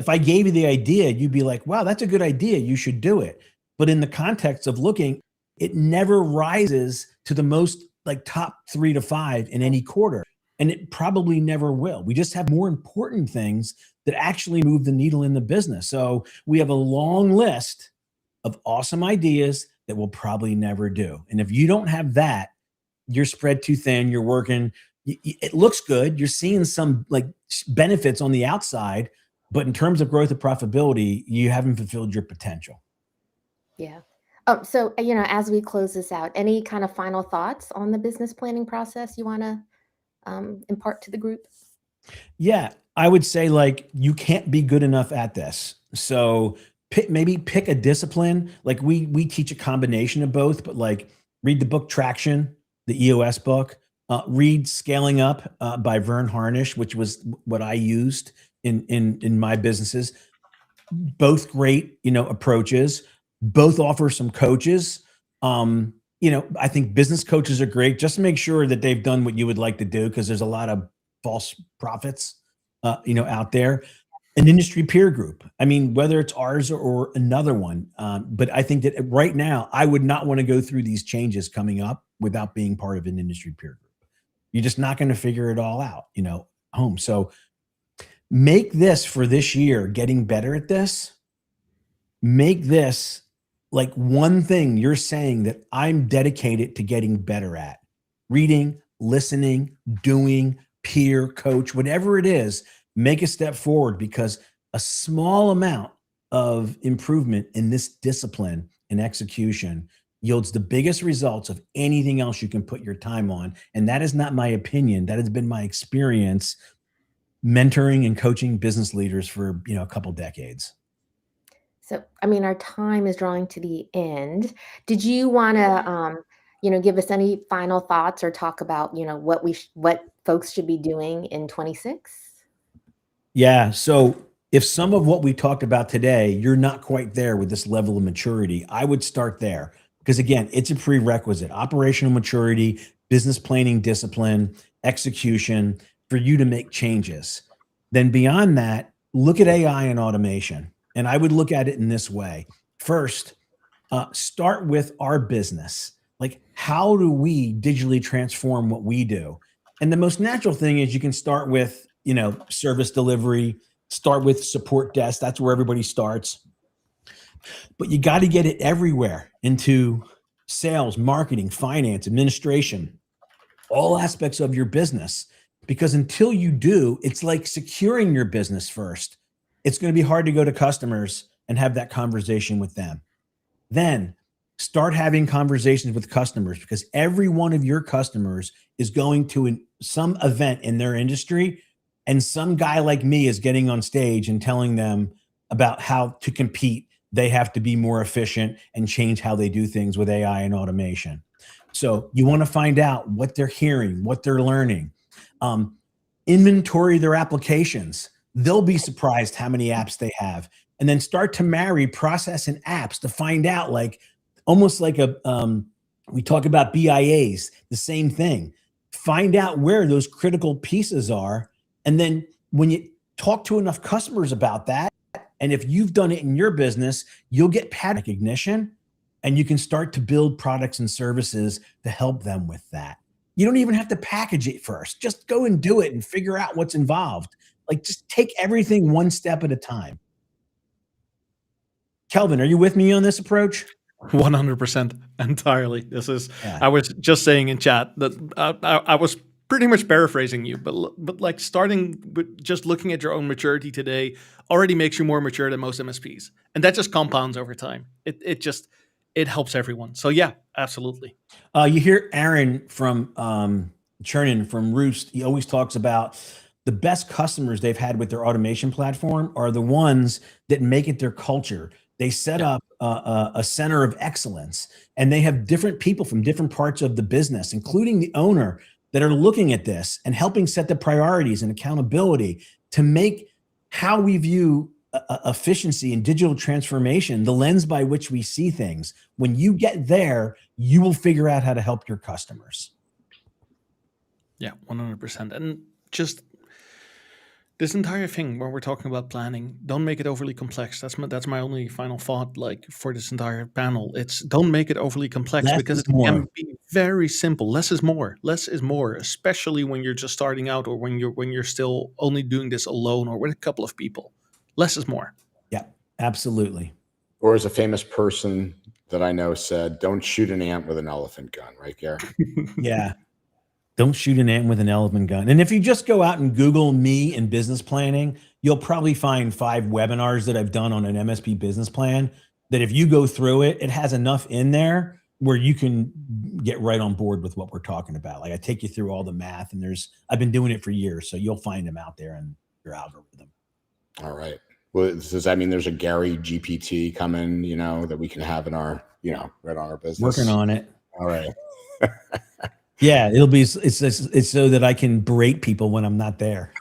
I gave you the idea, you'd be like, wow, that's a good idea. You should do it. But in the context of looking, it never rises to the most top 3 to 5 in any quarter. And it probably never will. We just have more important things that actually move the needle in the business. So we have a long list of awesome ideas that we'll probably never do. And if you don't have that, you're spread too thin, you're working, it looks good, you're seeing some like benefits on the outside, but in terms of growth and profitability, you haven't fulfilled your potential. Yeah. So, as we close this out, any kind of final thoughts on the business planning process you want to impart to the group? Yeah, I would say like you can't be good enough at this. So maybe pick a discipline. Like we teach a combination of both, but like read the book Traction, the EOS book. Read Scaling Up by Vern Harnish, which was what I used in my businesses. Both great, approaches. Both offer some coaches. I think business coaches are great. Just to make sure that they've done what you would like to do, because there's a lot of false prophets, out there. An industry peer group. I mean, whether it's ours or another one. But I think that right now, I would not want to go through these changes coming up without being part of an industry peer group. You're just not going to figure it all out, home. So make this for this year, getting better at this. Make this like one thing you're saying that I'm dedicated to getting better at. Reading, listening, doing, peer, coach, whatever it is, make a step forward, because a small amount of improvement in this discipline and execution yields the biggest results of anything else you can put your time on. And that is not my opinion. That has been my experience mentoring and coaching business leaders for, a couple decades. So, our time is drawing to the end. Did you want to, give us any final thoughts or talk about, what folks should be doing in 26? Yeah. So if some of what we talked about today, you're not quite there with this level of maturity, I would start there. Because again, it's a prerequisite: operational maturity, business planning discipline, execution for you to make changes. Then beyond that, look at AI and automation. And I would look at it in this way. First, start with our business. Like, how do we digitally transform what we do? And the most natural thing is you can start with, service delivery, start with support desk. That's where everybody starts. But you got to get it everywhere, into sales, marketing, finance, administration, all aspects of your business. Because until you do, it's like securing your business first. It's going to be hard to go to customers and have that conversation with them. Then start having conversations with customers, because every one of your customers is going to some event in their industry. And some guy like me is getting on stage and telling them about how to compete. They have to be more efficient and change how they do things with AI and automation. So you want to find out what they're hearing, what they're learning. Inventory their applications. They'll be surprised how many apps they have. And then start to marry process and apps to find out, like almost like we talk about BIAs, the same thing. Find out where those critical pieces are. And then when you talk to enough customers about that, and if you've done it in your business, you'll get pattern recognition, and you can start to build products and services to help them with that. You don't even have to package it first. Just go and do it and figure out what's involved. Like, just take everything one step at a time. Kelvin, are you with me on this approach? 100% entirely. I was just saying in chat that I was pretty much paraphrasing you, but like starting with just looking at your own maturity today already makes you more mature than most MSPs. And that just compounds over time. It helps everyone. So yeah, absolutely. You hear Aaron from Chernin from Roost. He always talks about the best customers they've had with their automation platform are the ones that make it their culture. They set up a center of excellence, and they have different people from different parts of the business, including the owner, that are looking at this and helping set the priorities and accountability to make how we view efficiency and digital transformation the lens by which we see things. When you get there, you will figure out how to help your customers. Yeah, 100%. And just This entire thing when we're talking about planning, don't make it overly complex. That's my only final thought. Like for this entire panel, it's don't make it overly complex Less because is it can more. be very simple. Less is more. Less is more, especially when you're just starting out or when you're still only doing this alone or with a couple of people. Less is more. Yeah, absolutely. Or as a famous person that I know said, don't shoot an ant with an elephant gun, right, Gary? Yeah. Don't shoot an ant with an elephant gun. And if you just go out and Google me and business planning, you'll probably find 5 webinars that I've done on an MSP business plan that if you go through it, it has enough in there where you can get right on board with what we're talking about. Like I take you through all the math and I've been doing it for years. So you'll find them out there in your algorithm. All right. Well, does that mean there's a Gary GPT coming, that we can have in our, right on our business? Working on it. All right. Yeah, it's so that I can berate people when I'm not there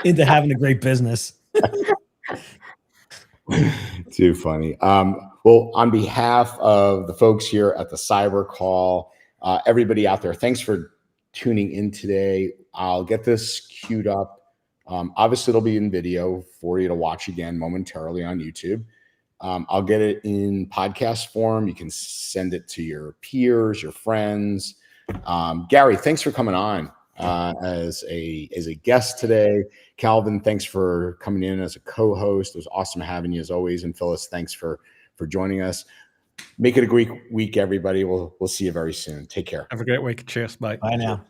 into having a great business. Too funny. Well, on behalf of the folks here at the CyberCall, everybody out there, thanks for tuning in today. I'll get this queued up. Obviously, it'll be in video for you to watch again momentarily on YouTube. I'll get it in podcast form. You can send it to your peers, your friends. Gary, thanks for coming on as a guest today. Calvin, thanks for coming in as a co-host. It was awesome having you as always. And Phyllis, thanks for joining us. Make it a great week, everybody. We'll see you very soon. Take care. Have a great week. Cheers. Bye. Bye now.